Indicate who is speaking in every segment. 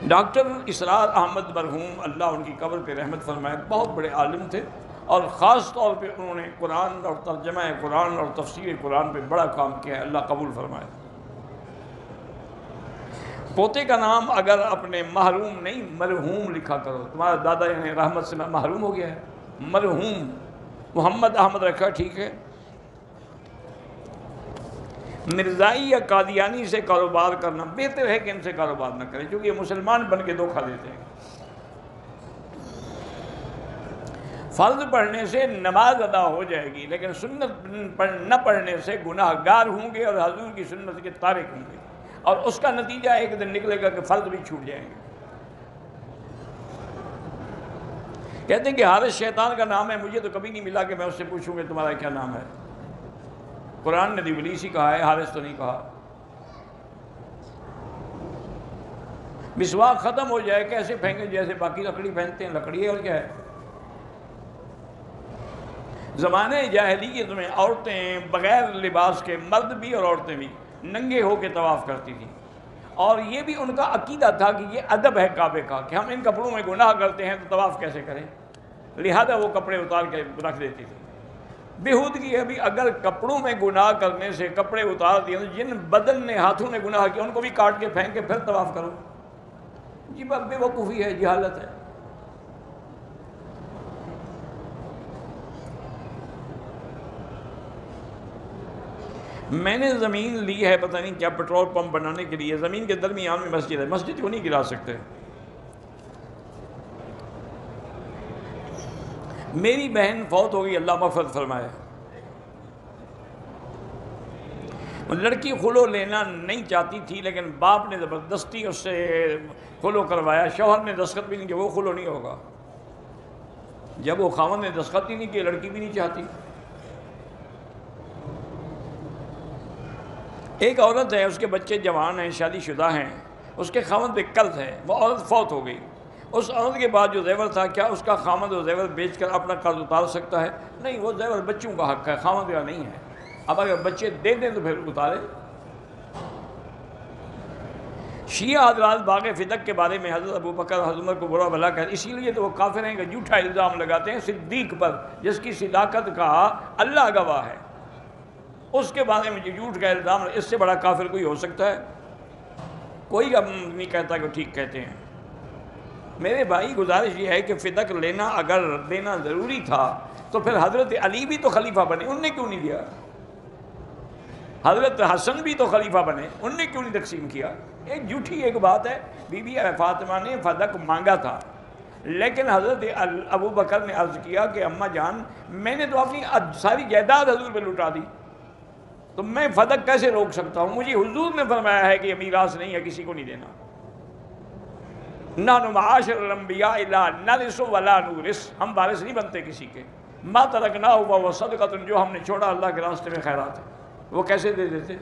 Speaker 1: Doctor اسرار احمد مرحوم اللہ ان کی قبر پہ رحمت فرمائے بہت بڑے عالم تھے، اور خاص طور پہ انہوں نے قرآن اور ترجمہ قرآن اور تفسیر قرآن پہ بڑا کام کیا ہے، اللہ قبول فرمائے۔ پوتے کا نام اگر اپنے محروم نہیں مرحوم لکھا کرو، تمہارا دادا یعنی رحمت سے محروم ہو گیا ہے، مرحوم محمد احمد رکھا ٹھیک ہے۔ مرزائی یا قادیانی سے کاروبار کرنا بہتر ہے کہ ان سے کاروبار نہ کریں، کیونکہ یہ مسلمان بن کے دھوکہ دیتے ہیں۔ فرض پڑھنے سے نماز ادا ہو جائے گی، لیکن سنت نہ پڑھنے سے گناہ گار ہوں گے اور حضور کی سنت کے تارک ہوں گے، اور اس کا نتیجہ ایک دن نکلے گا کہ فرض بھی چھوٹ جائیں گے۔ کہتے ہیں کہ حارث شیطان کا نام ہے، مجھے تو کبھی نہیں ملا کہ میں اس سے پوچھوں کہ تمہارا کیا نام ہے۔ قرآن نے ابلیس ہی کہا ہے، حارث تو نہیں کہا۔ مسواک ختم ہو جائے کیسے پھینکیں؟ جیسے باقی لکڑی پھینکتے ہیں، لکڑی ہے اور کیا ہے۔ زمانے جاہلیت میں عورتیں بغیر لباس کے، مرد بھی اور عورتیں بھی، ننگے ہو کے طواف کرتی تھیں، اور یہ بھی ان کا عقیدہ تھا کہ یہ ادب ہے کعبے کا کہ ہم ان کپڑوں میں گناہ کرتے ہیں تو طواف کیسے کریں، لہذا وہ کپڑے اتار کے رکھ دیتی تھی۔ بےہودگی ہے بھی، اگر کپڑوں میں گناہ کرنے سے کپڑے اتار دیے تو جن بدن نے ہاتھوں نے گناہ کیا ان کو بھی کاٹ کے پھینک کے پھر طواف کرو، یہ بے وقوفی ہے، جہالت ہے۔ میں نے زمین لی ہے پتہ نہیں کیا پیٹرول پمپ بنانے کے لیے، زمین کے درمیان میں مسجد ہے، مسجد کو نہیں گرا سکتے۔ میری بہن فوت ہو گئی، اللہ مغفرت فرمائے۔ لڑکی خلو لینا نہیں چاہتی تھی، لیکن باپ نے زبردستی اس سے خلو کروایا، شوہر نے دستخط بھی نہیں کیا، وہ خلو نہیں ہوگا۔ جب وہ خاوند نے دستخط ہی نہیں کیا، لڑکی بھی نہیں چاہتی۔ ایک عورت ہے، اس کے بچے جوان ہیں، شادی شدہ ہیں، اس کے خاوند پہ قرض ہے، وہ عورت فوت ہو گئی۔ اس عورت کے بعد جو زیور تھا، کیا اس کا خاوند وہ زیور بیچ کر اپنا قرض اتار سکتا ہے؟ نہیں، وہ زیور بچوں کا حق ہے، خاوند کا نہیں ہے۔ اب اگر بچے دے دیں تو پھر اتارے۔ شیعہ حضرات باغ فدق کے بارے میں حضرت ابوبکر حضرت عمر کو برا بھلا کہتے، اسی لیے تو وہ کافر ہیں کہ جھوٹا الزام لگاتے ہیں صدیق پر، جس کی صداقت کا اللہ گواہ ہے، اس کے بارے میں جو جھوٹ کا الزام، اس سے بڑا کافر کوئی ہو سکتا ہے؟ کوئی اب نہیں کہتا کہ ٹھیک کہتے ہیں۔ میرے بھائی گزارش یہ ہے کہ فدق لینا اگر دینا ضروری تھا تو پھر حضرت علی بھی تو خلیفہ بنے، ان نے کیوں نہیں دیا؟ حضرت حسن بھی تو خلیفہ بنے، ان نے کیوں نہیں تقسیم کیا؟ ایک جھوٹی ایک بات ہے، بی بی فاطمہ نے فدق مانگا تھا، لیکن حضرت ابوبکر نے عرض کیا کہ اماں جان، میں نے تو اپنی ساری جائیداد حضور پہ لٹا دی، تو میں فدق کیسے روک سکتا ہوں؟ مجھے حضور نے فرمایا ہے کہ یہ میراث نہیں ہے، کسی کو نہیں دینا۔ نحن معاشر الانبیاء لا نرث ولا نورث، ہم وارث نہیں بنتے کسی کے۔ ما ترکناہ وہو صدقۃ، جو ہم نے چھوڑا اللہ کے راستے میں خیرات ہے، وہ کیسے دے دیتے؟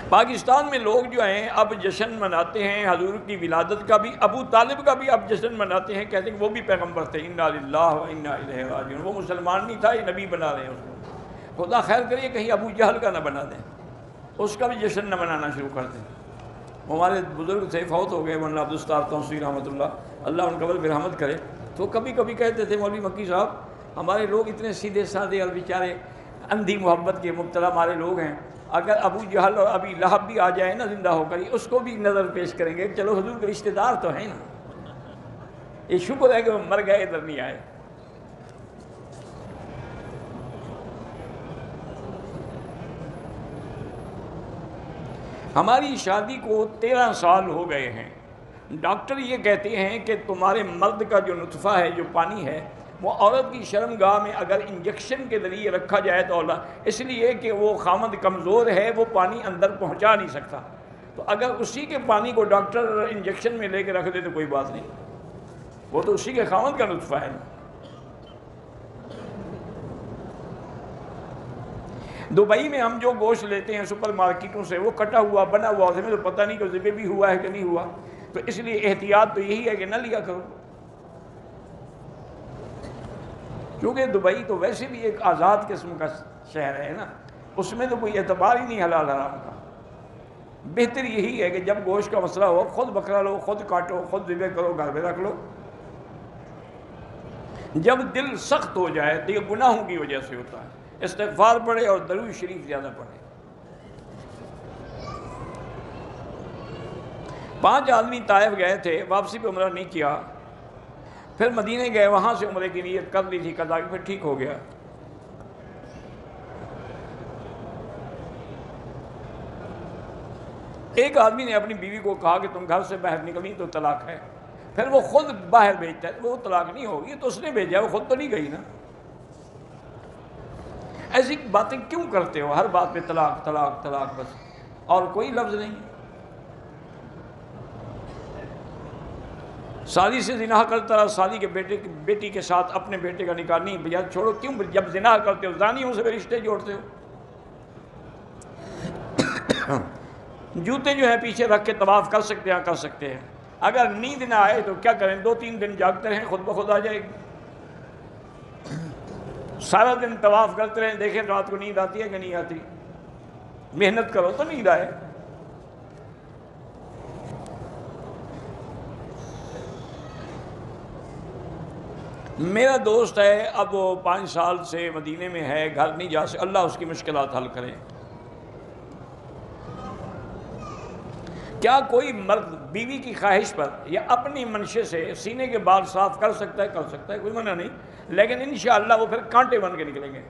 Speaker 1: پاکستان میں لوگ جو ہیں اب جشن مناتے ہیں حضور کی ولادت کا بھی، ابو طالب کا بھی اب جشن مناتے ہیں، کہتے ہیں کہ وہ بھی پیغمبر تھے، انا للہ و انا الیہ راجعون، وہ مسلمان نہیں تھا، یہ نبی بنا رہے ہیں اس کو۔ خدا خیر کریے کہیں ابو جہل کا نہ بنا دیں، اس کا بھی جشن نہ منانا شروع کر دیں۔ ہمارے بزرگ تھے، فوت ہو گئے، مولانا عبدالستار توسیع رحمۃ اللہ ان قبر پہ رحمت کرے، تو کبھی کبھی کہتے تھے مولوی مکی صاحب، ہمارے لوگ اتنے سیدھے سادے اور بیچارے اندھی محبت کے مبتلا ہمارے لوگ ہیں، اگر ابو جہل اور ابی لہب بھی آ جائے نا زندہ ہو کر، اس کو بھی نظر پیش کریں گے، چلو حضور کے رشتہ دار تو ہیں نا، یہ شکر ہے کہ وہ مر گئے، ادھر نہیں آئے۔ ہماری شادی کو 13 سال ہو گئے ہیں، ڈاکٹر یہ کہتے ہیں کہ تمہارے مرد کا جو نطفہ ہے، جو پانی ہے، وہ عورت کی شرمگاہ میں اگر انجیکشن کے ذریعے رکھا جائے تو اولا، اس لیے کہ وہ خامد کمزور ہے، وہ پانی اندر پہنچا نہیں سکتا، تو اگر اسی کے پانی کو ڈاکٹر انجیکشن میں لے کے رکھ دے تو کوئی بات نہیں، وہ تو اسی کے خامد کا نطفہ ہے۔ دبئی میں ہم جو گوشت لیتے ہیں سپر مارکیٹوں سے، وہ کٹا ہوا بنا ہوا، ہمیں تو پتہ نہیں کہ ذبح بھی ہوا ہے کہ نہیں ہوا، تو اس لیے احتیاط تو یہی ہے کہ نہ لیا کرو، کیونکہ دبئی تو ویسے بھی ایک آزاد قسم کا شہر ہے نا، اس میں تو کوئی اعتبار ہی نہیں حلال حرام کا۔ بہتر یہی ہے کہ جب گوشت کا مسئلہ ہو خود بکرا لو، خود کاٹو، خود ذبح کرو، گھر میں رکھ لو۔ جب دل سخت ہو جائے تو یہ گناہوں کی وجہ سے ہوتا ہے۔ استغفار پڑھے اور درود شریف زیادہ پڑھے۔ 5 آدمی طائف گئے تھے، واپسی پہ عمرہ نہیں کیا، پھر مدینے گئے، وہاں سے عمرے کی نیت کر لی تھی قضا کی، پھر ٹھیک ہو گیا۔ ایک آدمی نے اپنی بیوی کو کہا کہ تم گھر سے باہر نکلی تو طلاق ہے، پھر وہ خود باہر بھیجتا ہے، وہ طلاق نہیں ہوگی، تو اس نے بھیجا، وہ خود تو نہیں گئی نا۔ ایسی باتیں کیوں کرتے ہو؟ ہر بات پہ طلاق طلاق طلاق بس، اور کوئی لفظ نہیں۔ شادی سے زنا کرتا رہا، شادی کے بیٹی کے ساتھ اپنے بیٹے کا نکاح نہیں بھیا چھوڑو، کیوں جب زنا کرتے ہو زانیوں سے رشتے جوڑتے ہو؟ جوتے جو ہے پیچھے رکھ کے طواف کر سکتے ہیں، کر سکتے ہیں، اگر نیند نہ آئے تو کیا کریں، 2-3 دن جاگتے رہیں، خود بخود آ جائے گی۔ سارا دن طواف کرتے رہیں، دیکھیں رات کو نیند آتی ہے کہ نہیں آتی، محنت کرو تو نیند آئے۔ میرا دوست ہے، اب وہ 5 سال سے مدینے میں ہے، گھر نہیں جا سکتا، اللہ اس کی مشکلات حل کرے۔ کیا کوئی مرد بیوی کی خواہش پر یا اپنی منشے سے سینے کے بال صاف کر سکتا ہے؟ کر سکتا ہے، کوئی منع نہیں، لیکن انشاءاللہ وہ پھر کانٹے بن کے نکلیں گے۔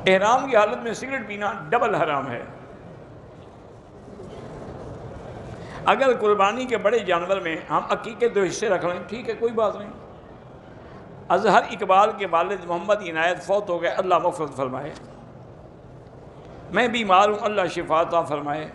Speaker 1: احرام کی حالت میں سگریٹ پینا ڈبل حرام ہے۔ اگر قربانی کے بڑے جانور میں ہم عقیقے 2 حصے رکھ لیں ٹھیک ہے، کوئی بات نہیں۔ اظہر اقبال کے والد محمد عنایت فوت ہو گئے، اللہ مغفرت فرمائے۔ میں بیمار ہوں، اللہ شفا عطا فرمائے۔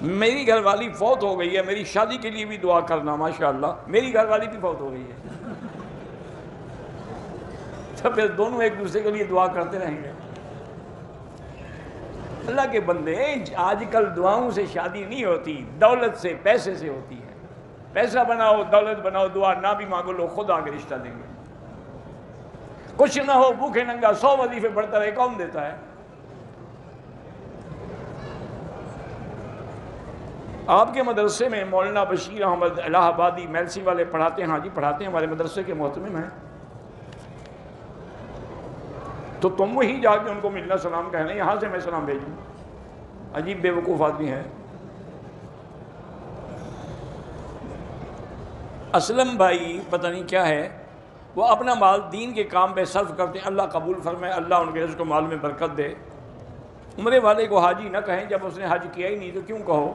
Speaker 1: میری گھر والی فوت ہو گئی ہے، میری شادی کے لیے بھی دعا کرنا، ماشاءاللہ میری گھر والی بھی فوت ہو گئی ہے، تو پھر دونوں ایک دوسرے کے لیے دعا کرتے رہیں گے۔ اللہ کے بندے، آج کل دعاؤں سے شادی نہیں ہوتی، دولت سے، پیسے سے ہوتی ہے۔ پیسہ بناؤ، دولت بناؤ، دعا نہ بھی مانگو، لوگ خود آ کے رشتہ دیں گے۔ کچھ نہ ہو، بھوکے ننگا 100 وظیفے پڑھتا رہے، کون دیتا ہے؟ آپ کے مدرسے میں مولانا بشیر احمد الہ آبادی میلسی والے پڑھاتے ہیں؟ ہاں جی پڑھاتے ہیں، ہمارے مدرسے کے محتمم ہیں۔ تو تم وہی جا کے ان کو ملنا، سلام کہنا، یہاں سے میں سلام بھیجوں؟ عجیب بے وقوف آدمی ہے۔ اسلم بھائی پتہ نہیں کیا ہے، وہ اپنا مال دین کے کام پہ صرف کرتے ہیں، اللہ قبول فرمائے، اللہ ان کے رزق و مال میں برکت دے۔ عمرے والے کو حاجی نہ کہیں، جب اس نے حج کیا ہی نہیں تو کیوں کہو؟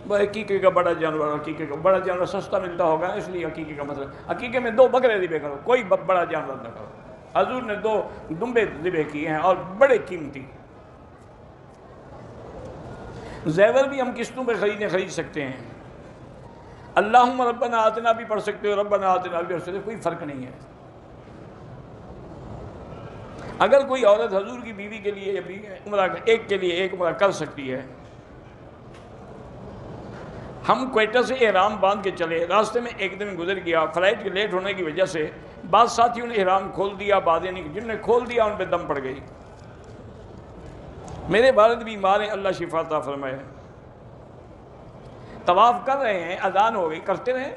Speaker 1: وہ عقیقے کا بڑا جانور، عقیقے کا بڑا جانور سستا ملتا ہوگا، اس لیے عقیقے کا مسئلہ، عقیقے میں 2 بکرے ذبح کرو، کوئی بڑا جانور نہ کرو۔ حضور نے 2 دمبے ذبح کیے ہیں، اور بڑے قیمتی۔ زیور بھی ہم قسطوں پہ خرید سکتے ہیں، اللہم ربنا آتنا بھی پڑھ سکتے ہو، ربنا آتنا بھی پڑھ سکتے ہو، کوئی فرق نہیں ہے۔ اگر کوئی عورت حضور کی بیوی کے لیے عمرہ ایک کے لیے ایک عمرہ کر سکتی ہے۔ ہم کوئٹہ سے احرام باندھ کے چلے، راستے میں ایک دن گزر گیا، فلائٹ کے لیٹ ہونے کی وجہ سے بعض ساتھیوں نے احرام کھول دیا، بعض نہیں، جن نے کھول دیا ان پہ دم پڑ گئی۔ میرے والد بیمار ہیں، اللہ شفا عطا فرمائے۔ طواف کر رہے ہیں، اذان ہو گئی، کرتے رہیں،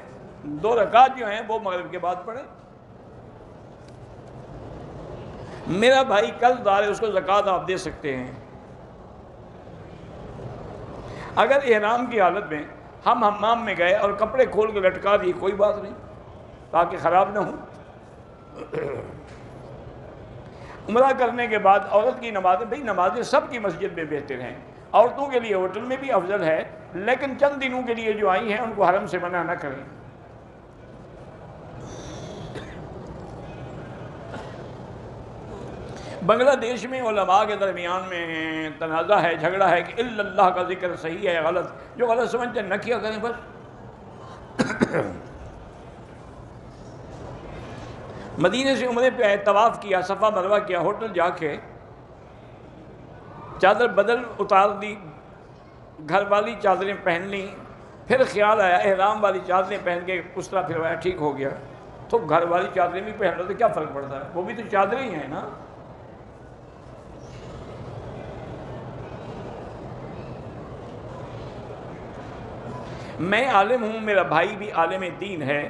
Speaker 1: 2 رکعت جو ہیں وہ مغرب کے بعد پڑھیں۔ میرا بھائی قرض دار ہے، اس کو زکوٰۃ آپ دے سکتے ہیں۔ اگر احرام کی حالت میں ہم حمام میں گئے اور کپڑے کھول کے لٹکا دیے، کوئی بات نہیں، تاکہ خراب نہ ہوں۔ عمرہ کرنے کے بعد عورت کی نمازیں، بھئی نمازیں سب کی مسجد میں بہتر ہیں، عورتوں کے لیے ہوٹل میں بھی افضل ہے، لیکن چند دنوں کے لیے جو آئی ہیں ان کو حرم سے منع نہ کریں۔ بنگلہ دیش میں علماء کے درمیان میں تنازع ہے، جھگڑا ہے کہ الا اللہ کا ذکر صحیح ہے غلط، جو غلط سمجھتے ہیں نہ کیا کریں بس۔ مدینے سے عمرے پہ آئے، طواف کیا، صفا مروہ کیا، ہوٹل جا کے چادر بدل اتار دی، گھر والی چادریں پہن لیں، پھر خیال آیا احرام والی چادریں پہن کے اس طرح پھروایا، ٹھیک ہو گیا۔ تو گھر والی چادریں بھی پہن لو تو کیا فرق پڑتا ہے، وہ بھی تو چادریں ہی ہیں نا۔ میں عالم ہوں، میرا بھائی بھی عالم دین ہے،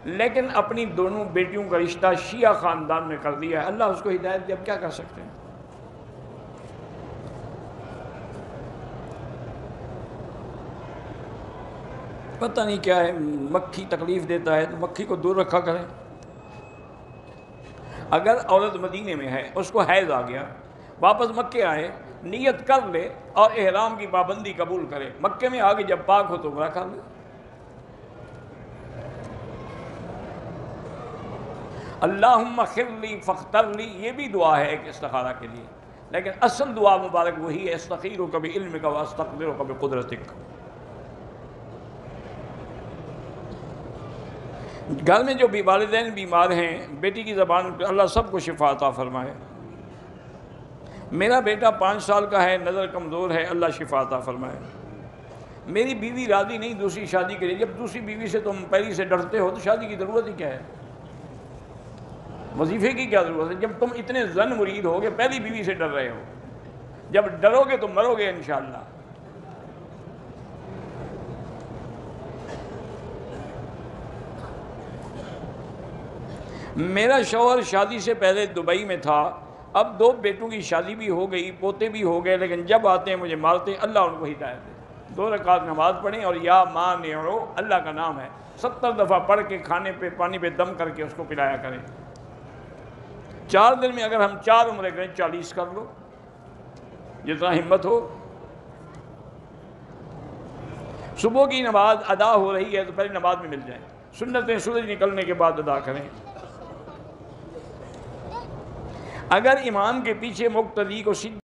Speaker 1: لیکن اپنی دونوں بیٹیوں کا رشتہ شیعہ خاندان میں کر دیا ہے، اللہ اس کو ہدایت دے، اب کیا کر سکتے ہیں۔ پتہ نہیں کیا ہے، مکھی تکلیف دیتا ہے تو مکھی کو دور رکھا کریں۔ اگر عورت مدینے میں ہے، اس کو حیض آ گیا، واپس مکے آئے، نیت کر لے اور احرام کی پابندی قبول کرے، مکے میں آگے جب پاک ہو تو عمرہ کر لے۔ اللہم اغفر لی فاختر لی، یہ بھی دعا ہے ایک استخارہ کے لیے، لیکن اصل دعا مبارک وہی ہے، استخیرک بعلمک واستقدرک بقدرتک۔ گھر میں جو بھی والدین بیمار ہیں، بیٹی کی زبان پہ اللہ سب کو شفا عطا فرمائے۔ میرا بیٹا 5 سال کا ہے، نظر کمزور ہے، اللہ شفا عطا فرمائے۔ میری بیوی راضی نہیں دوسری شادی کے لیے، جب دوسری بیوی سے تم پہلی سے ڈرتے ہو تو شادی کی ضرورت ہی کیا ہے، وظیفے کی کیا ضرورت ہے، جب تم اتنے زن مرید ہو گے پہلی بیوی سے ڈر رہے ہو، جب ڈرو گے تو مرو گے انشاءاللہ۔ میرا شوہر شادی سے پہلے دبئی میں تھا، اب 2 بیٹوں کی شادی بھی ہو گئی، پوتے بھی ہو گئے، لیکن جب آتے ہیں مجھے مارتے ہیں، اللہ ان کو ہدایت دے۔ 2 رکعت نماز پڑھیں اور یا مانعو اللہ کا نام ہے 70 دفعہ پڑھ کے کھانے پہ پانی پہ دم کر کے اس کو پلایا کریں۔ 4 دن میں اگر ہم 4 عمرے کریں 40 کر لو، جتنا ہمت ہو۔ صبح کی نماز ادا ہو رہی ہے تو پہلے نماز میں مل جائیں، سنتیں سورج نکلنے کے بعد ادا کریں۔ اگر امام کے پیچھے مقتدی کو